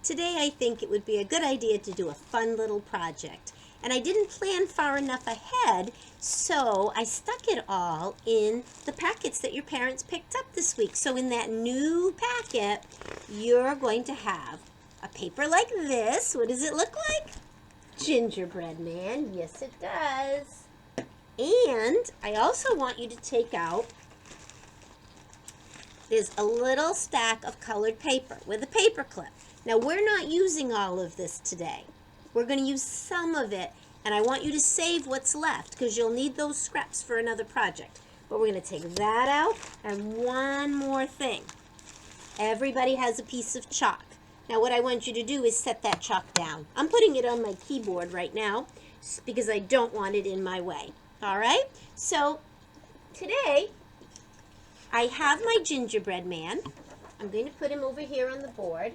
Today I think it would be a good idea to do a fun little project. And I didn't plan far enough ahead, so I stuck it all in the packets that your parents picked up this week. So in that new packet, you're going to have a paper like this. What does it look like? Gingerbread man. Yes, it does. And I also want you to take out is a little stack of colored paper with a paper clip. Now, we're not using all of this today. We're going to use some of it, and I want you to save what's left because you'll need those scraps for another project. But we're going to take that out, and one more thing. Everybody has a piece of chalk. Now, what I want you to do is set that chalk down. I'm putting it on my keyboard right now because I don't want it in my way. All right? So, today, I have my gingerbread man. I'm going to put him over here on the board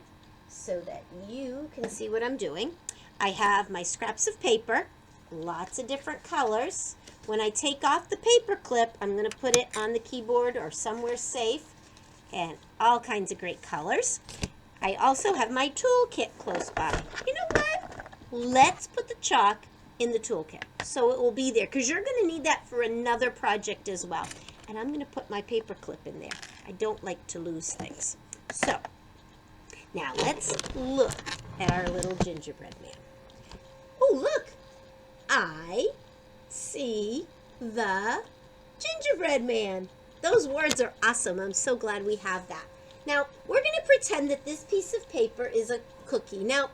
so that you can see what I'm doing. I have my scraps of paper, lots of different colors. When I take off the paper clip, I'm going to put it on the keyboard or somewhere safe, and all kinds of great colors. I also have my toolkit close by. You know what? Let's put the chalk in the toolkit so it will be there because you're going to need that for another project as well. And I'm going to put my paper clip in there. I don't like to lose things. So, now let's look at our little gingerbread man. Oh, look! I see the gingerbread man. Those words are awesome. I'm so glad we have that. Now, we're going to pretend that this piece of paper is a cookie. Now,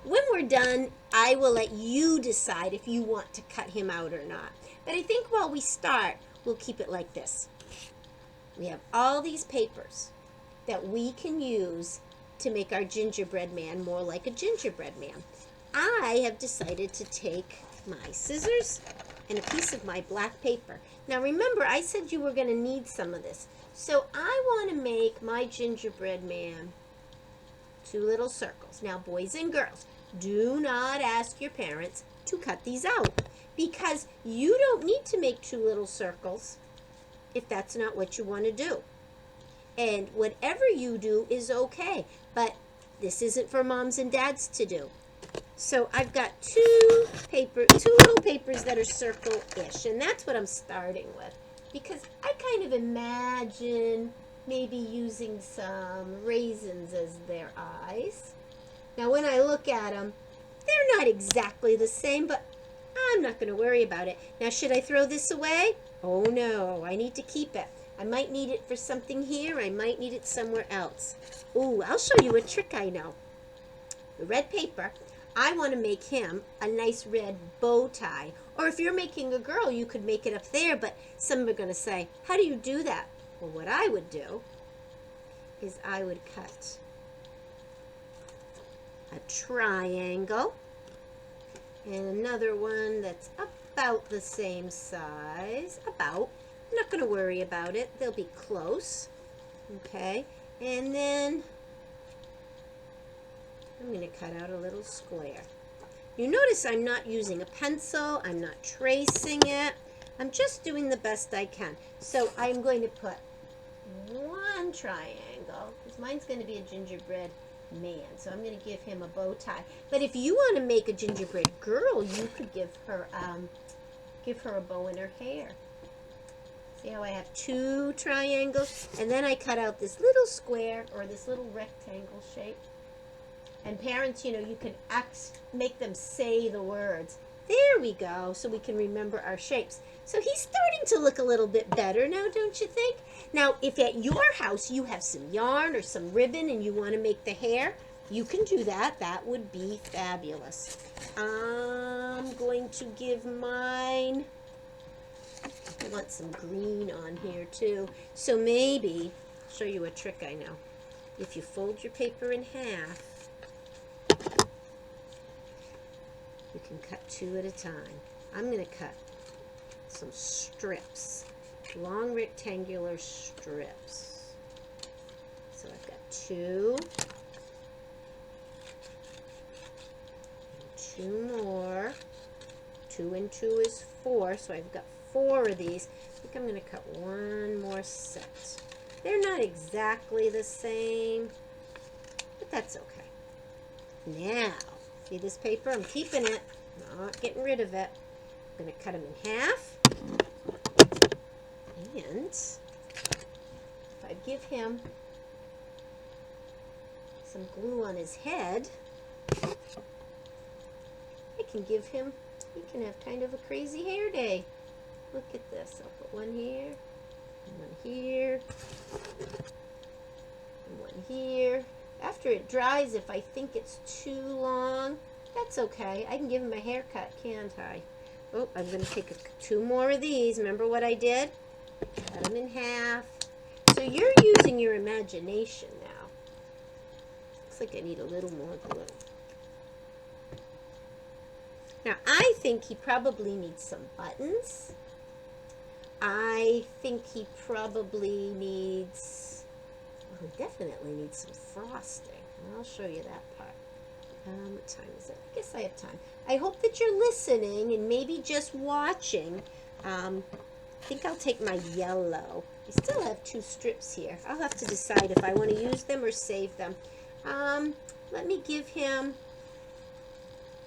when we're done, I will let you decide if you want to cut him out or not. But I think while we start, we'll keep it like this. We have all these papers that we can use to make our gingerbread man more like a gingerbread man. I have decided to take my scissors and a piece of my black paper. Now remember, I said you were going to need some of this. So I want to make my gingerbread man two little circles. Now, boys and girls, do not ask your parents to cut these out because you don't need to make two little circles if that's not what you want to do. And whatever you do is okay, but this isn't for moms and dads to do. So I've got two little papers that are circle-ish, and that's what I'm starting with because I kind of imagine maybe using some raisins as their eyes. Now when I look at them, they're not exactly the same, but I'm not going to worry about it. Now, should I throw this away? Oh no, I need to keep it. I might need it for something here. I might need it somewhere else. Ooh, I'll show you a trick I know. The red paper, I want to make him a nice red bow tie. Or if you're making a girl, you could make it up there, but some are going to say, how do you do that? Well, what I would do is I would cut a triangle and another one that's about the same size. I'm not going to worry about it. They'll be close. Okay. And then I'm going to cut out a little square. You notice I'm not using a pencil. I'm not tracing it. I'm just doing the best I can. So I'm going to put one triangle, because mine's going to be a gingerbread man. So I'm going to give him a bow tie. But if you want to make a gingerbread girl, you could give her a bow in her hair. See how I have two triangles? And then I cut out this little square or this little rectangle shape. And parents, you can make them say the words. There we go, so we can remember our shapes. So he's starting to look a little bit better now, don't you think? Now, if at your house you have some yarn or some ribbon and you want to make the hair, you can do that. That would be fabulous. I'm going to give mine, I want some green on here too. So maybe, I'll show you a trick I know. If you fold your paper in half, you can cut two at a time. I'm going to cut some strips, long rectangular strips. So I've got two, and two more. 2 and 2 is 4, so I've got 4 of these. I think I'm going to cut one more set. They're not exactly the same, but that's okay. Now, see this paper? I'm keeping it. Not getting rid of it. I'm going to cut him in half. And if I give him some glue on his head, I can give him, he can have kind of a crazy hair day. Look at this. I'll put one here, and one here, and one here. After it dries, if I think it's too long, that's okay. I can give him a haircut, can't I? Oh, I'm going to take two more of these. Remember what I did? Cut them in half. So you're using your imagination now. Looks like I need a little more glue. Now, I think he probably needs some buttons. I think he probably needs, well, he definitely needs some frosting. I'll show you that part. What time is it? I guess I have time. I hope that you're listening and maybe just watching. I think I'll take my yellow. I still have two strips here. I'll have to decide if I want to use them or save them. Let me give him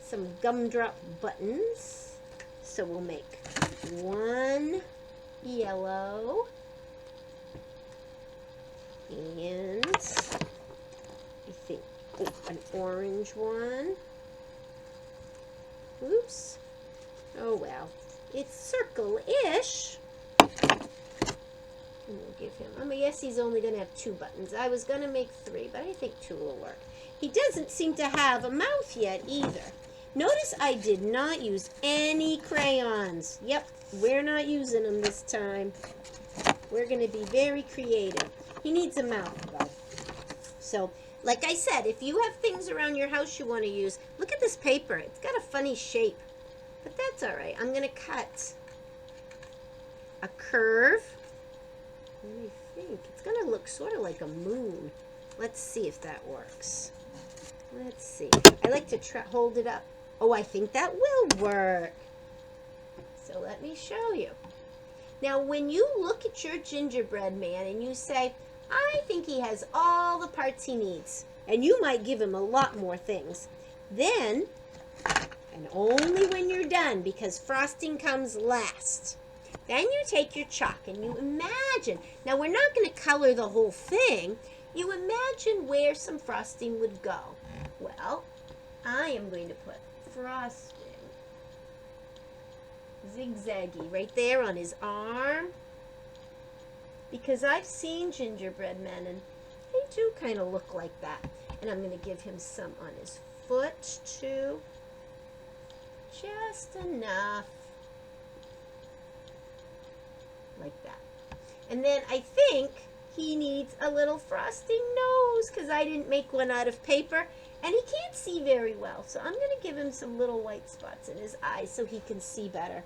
some gumdrop buttons. So we'll make one yellow and I think an orange one. Oops. Oh well. It's circle-ish. And we'll give him, I mean, yes, he's only going to have two buttons. I was going to make three, but I think two will work. He doesn't seem to have a mouth yet either. Notice I did not use any crayons. Yep, we're not using them this time. We're going to be very creative. He needs a mouth, though. So, like I said, if you have things around your house you want to use, look at this paper. It's got a funny shape, but that's all right. I'm going to cut a curve. And I think it's going to look sort of like a moon. Let's see if that works. Let's see. I like to hold it up. Oh, I think that will work. So let me show you. Now, when you look at your gingerbread man and you say, I think he has all the parts he needs, and you might give him a lot more things, then, and only when you're done, because frosting comes last, then you take your chalk and you imagine. Now, we're not going to color the whole thing. You imagine where some frosting would go. Well, I am going to put frosting, zigzaggy, right there on his arm. Because I've seen gingerbread men, and they do kind of look like that. And I'm going to give him some on his foot, too. Just enough. Like that. And then I think he needs a little frosting nose, because I didn't make one out of paper. And he can't see very well, so I'm going to give him some little white spots in his eyes so he can see better.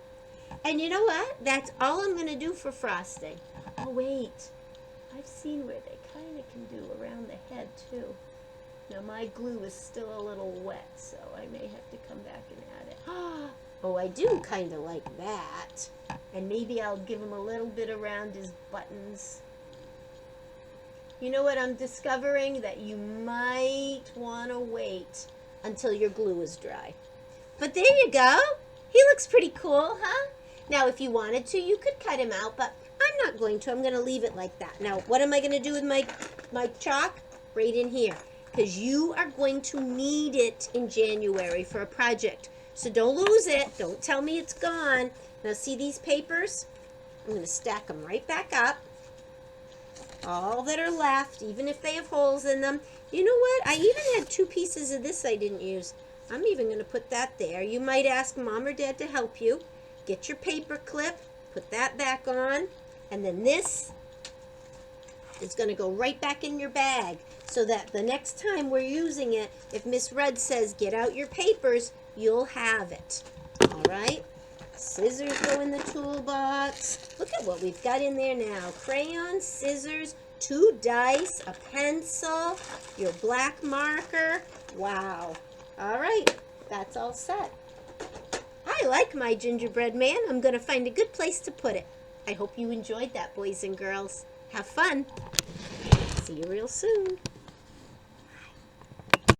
And you know what? That's all I'm going to do for frosting. Oh, wait. I've seen where they kind of can do around the head, too. Now, my glue is still a little wet, so I may have to come back and add it. Oh, I do kind of like that. And maybe I'll give him a little bit around his buttons. You know what I'm discovering? That you might want to wait until your glue is dry. But there you go. He looks pretty cool, huh? Now, if you wanted to, you could cut him out, but I'm not going to. I'm going to leave it like that. Now, what am I going to do with my chalk? Right in here. Because you are going to need it in January for a project. So don't lose it. Don't tell me it's gone. Now, see these papers? I'm going to stack them right back up. All that are left, even if they have holes in them. You know what? I even had 2 pieces of this I didn't use. I'm even going to put that there. You might ask Mom or Dad to help you. Get your paper clip, put that back on, and then this is going to go right back in your bag so that the next time we're using it, if Miss Rudd says, get out your papers, you'll have it. All right? Scissors go in the toolbox. Look at what we've got in there now. Crayons, scissors, 2 dice, a pencil, your black marker. Wow. All right, that's all set. I like my gingerbread man. I'm going to find a good place to put it. I hope you enjoyed that, boys and girls. Have fun. See you real soon.